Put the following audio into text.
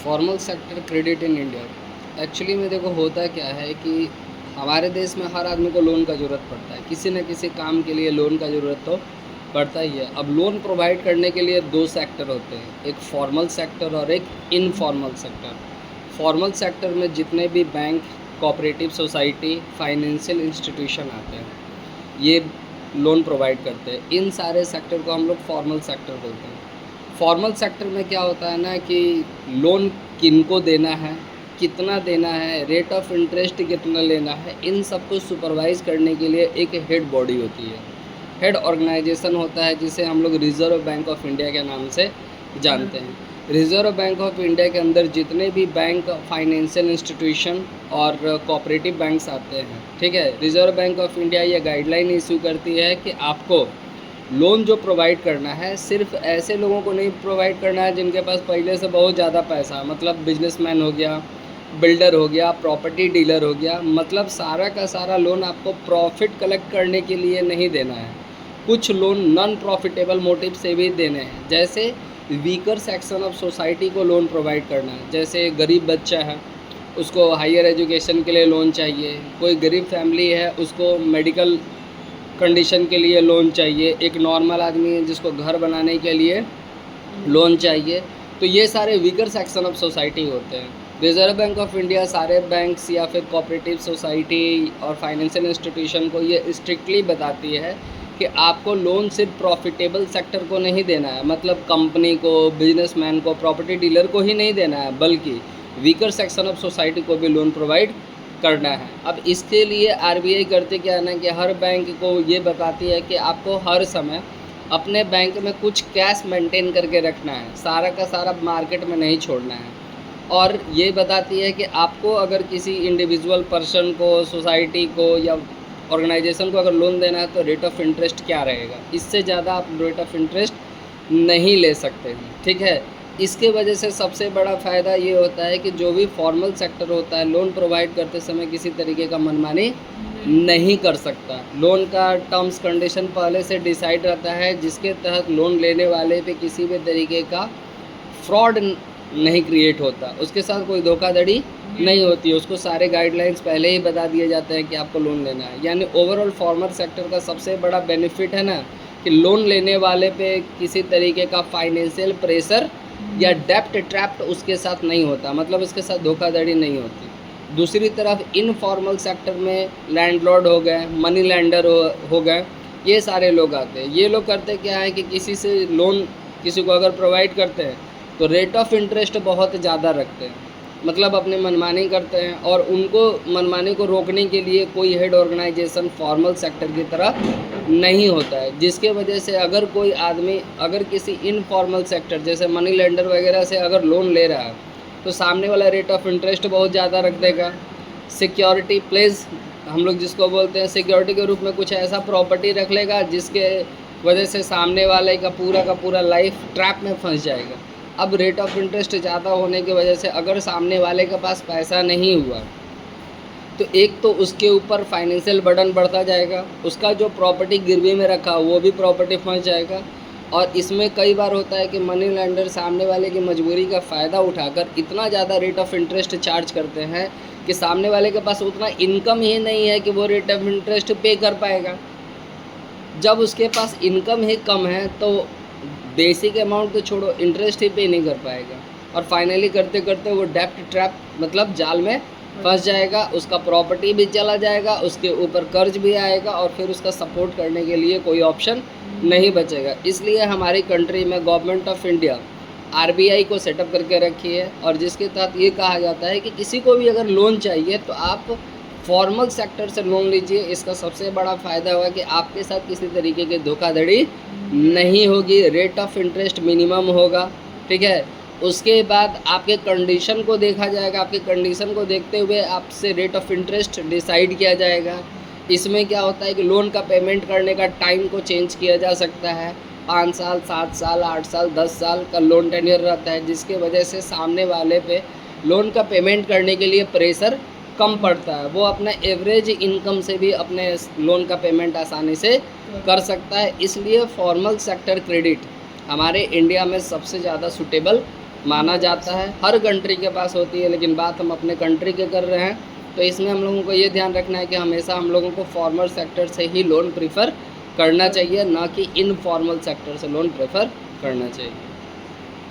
Formal sector credit in India. Actually में देखो होता क्या है कि हमारे देश में हर आदमी को लोन का ज़रूरत पड़ता है, किसी न किसी काम के लिए लोन का ज़रूरत तो पड़ता ही है। अब लोन प्रोवाइड करने के लिए दो सेक्टर होते हैं, एक फॉर्मल सेक्टर और एक इनफॉर्मल सेक्टर। फॉर्मल सेक्टर में जितने भी bank, cooperative society, financial institution आते हैं, ये लोन प्रोवाइड करते हैं। इन सारे सेक्टर को हम लोग फॉर्मल सेक्टर बोलते हैं। फॉर्मल सेक्टर में क्या होता है ना कि लोन किनको देना है, कितना देना है, रेट ऑफ इंटरेस्ट कितना लेना है, इन सबको सुपरवाइज़ करने के लिए एक हेड बॉडी होती है, हेड ऑर्गेनाइजेशन होता है, जिसे हम लोग रिज़र्व बैंक ऑफ इंडिया के नाम से जानते हैं। रिज़र्व बैंक ऑफ इंडिया के अंदर जितने भी बैंक, फाइनेंशियल इंस्टीट्यूशन और कोऑपरेटिव बैंक्स आते हैं, ठीक है, रिज़र्व बैंक ऑफ इंडिया ये गाइडलाइन इशू करती है कि आपको लोन जो प्रोवाइड करना है सिर्फ ऐसे लोगों को नहीं प्रोवाइड करना है जिनके पास पहले से बहुत ज़्यादा पैसा, मतलब बिजनेसमैन हो गया, बिल्डर हो गया, प्रॉपर्टी डीलर हो गया, मतलब सारा का सारा लोन आपको प्रॉफिट कलेक्ट करने के लिए नहीं देना है। कुछ लोन नॉन प्रॉफिटेबल मोटिव से भी देने हैं, जैसे वीकर सेक्शन ऑफ सोसाइटी को लोन प्रोवाइड करना है। जैसे गरीब बच्चा है, उसको हायर एजुकेशन के लिए लोन चाहिए, कोई गरीब फैमिली है उसको मेडिकल कंडीशन के लिए लोन चाहिए, एक नॉर्मल आदमी है जिसको घर बनाने के लिए लोन चाहिए, तो ये सारे वीकर सेक्शन ऑफ सोसाइटी होते हैं। रिजर्व बैंक ऑफ इंडिया सारे बैंक्स या फिर कोऑपरेटिव सोसाइटी और फाइनेंशियल इंस्टीट्यूशन को ये स्ट्रिक्टली बताती है कि आपको लोन सिर्फ प्रॉफिटेबल सेक्टर को नहीं देना है, मतलब कंपनी को, बिजनेसमैन को, प्रॉपर्टी डीलर को ही नहीं देना है, बल्कि वीकर सेक्शन ऑफ सोसाइटी को भी लोन प्रोवाइड करना है। अब इसके लिए आरबीआई करते क्या है ना कि हर बैंक को ये बताती है कि आपको हर समय अपने बैंक में कुछ कैश मेंटेन करके रखना है, सारा का सारा मार्केट में नहीं छोड़ना है। और ये बताती है कि आपको अगर किसी इंडिविजुअल पर्सन को, सोसाइटी को या ऑर्गेनाइजेशन को अगर लोन देना है तो रेट ऑफ इंटरेस्ट क्या रहेगा, इससे ज़्यादा आप रेट ऑफ इंटरेस्ट नहीं ले सकते हैं, ठीक है। इसके वजह से सबसे बड़ा फ़ायदा ये होता है कि जो भी फॉर्मल सेक्टर होता है लोन प्रोवाइड करते समय किसी तरीके का मनमानी नहीं कर सकता। लोन का टर्म्स कंडीशन पहले से डिसाइड रहता है, जिसके तहत लोन लेने वाले पे किसी भी तरीके का फ्रॉड नहीं क्रिएट होता, उसके साथ कोई धोखाधड़ी नहीं होती, उसको सारे गाइडलाइंस पहले ही बता दिए जाते हैं कि आपको लोन लेना है। यानी ओवरऑल फॉर्मल सेक्टर का सबसे बड़ा बेनिफिट है ना कि लोन लेने वाले पे किसी तरीके का फाइनेंशियल प्रेशर या डेप्ट ट्रैप्ट उसके साथ नहीं होता, मतलब उसके साथ धोखाधड़ी नहीं होती। दूसरी तरफ इनफॉर्मल सेक्टर में लैंडलॉर्ड हो गए, मनी लैंडर हो गए, ये सारे लोग आते हैं। ये लोग करते क्या है कि किसी से लोन किसी को अगर प्रोवाइड करते हैं तो रेट ऑफ इंटरेस्ट बहुत ज़्यादा रखते हैं, मतलब अपने मनमानी करते हैं, और उनको मनमानी को रोकने के लिए कोई हेड ऑर्गेनाइजेशन फॉर्मल सेक्टर की तरह नहीं होता है, जिसके वजह से अगर कोई आदमी अगर किसी इनफॉर्मल सेक्टर जैसे मनी लेंडर वगैरह से अगर लोन ले रहा है तो सामने वाला रेट ऑफ इंटरेस्ट बहुत ज़्यादा रख देगा। सिक्योरिटी प्लेस हम लोग जिसको बोलते हैं, सिक्योरिटी के रूप में कुछ ऐसा प्रॉपर्टी रख लेगा जिसके वजह से सामने वाले का पूरा लाइफ ट्रैप में फंस जाएगा। अब रेट ऑफ इंटरेस्ट ज़्यादा होने की वजह से अगर सामने वाले के पास पैसा नहीं हुआ तो एक तो उसके ऊपर फाइनेंशियल बर्डन बढ़ता जाएगा, उसका जो प्रॉपर्टी गिरवी में रखा वो भी प्रॉपर्टी फंस जाएगा। और इसमें कई बार होता है कि मनी लेंडर सामने वाले की मजबूरी का फ़ायदा उठाकर इतना ज़्यादा रेट ऑफ इंटरेस्ट चार्ज करते हैं कि सामने वाले के पास उतना इनकम ही नहीं है कि वो रेट ऑफ इंटरेस्ट पे कर पाएगा। जब उसके पास इनकम ही कम है तो बेसिक अमाउंट तो छोड़ो, इंटरेस्ट ही पे नहीं कर पाएगा, और फाइनली करते करते वो डेप्ट ट्रैप मतलब जाल में फंस जाएगा, उसका प्रॉपर्टी भी चला जाएगा, उसके ऊपर कर्ज भी आएगा, और फिर उसका सपोर्ट करने के लिए कोई ऑप्शन नहीं बचेगा। इसलिए हमारी कंट्री में गवर्नमेंट ऑफ इंडिया आरबीआई को सेटअप करके रखी है, और जिसके तहत ये कहा जाता है कि किसी को भी अगर लोन चाहिए तो आप फॉर्मल सेक्टर से लोन लीजिए। इसका सबसे बड़ा फ़ायदा होगा कि आपके साथ किसी तरीके की धोखाधड़ी नहीं होगी, रेट ऑफ इंटरेस्ट मिनिमम होगा, ठीक है। उसके बाद आपके कंडीशन को देखा जाएगा, आपके कंडीशन को देखते हुए आपसे रेट ऑफ इंटरेस्ट डिसाइड किया जाएगा। इसमें क्या होता है कि लोन का पेमेंट करने का टाइम को चेंज किया जा सकता है, 5 साल, 7 साल, 8 साल, 10 साल का लोन टेन्योर रहता है, जिसके वजह से सामने वाले पे लोन का पेमेंट करने के लिए प्रेशर कम पड़ता है, वो अपना एवरेज इनकम से भी अपने लोन का पेमेंट आसानी से कर सकता है। इसलिए फॉर्मल सेक्टर क्रेडिट हमारे इंडिया में सबसे ज़्यादा सूटेबल माना जाता है, हर कंट्री के पास होती है, लेकिन बात हम अपने कंट्री के कर रहे हैं। तो इसमें हम लोगों को ये ध्यान रखना है कि हमेशा हम लोगों को फॉर्मल सेक्टर से ही लोन प्रीफर करना चाहिए, ना कि इनफॉर्मल सेक्टर से लोन प्रेफर करना चाहिए।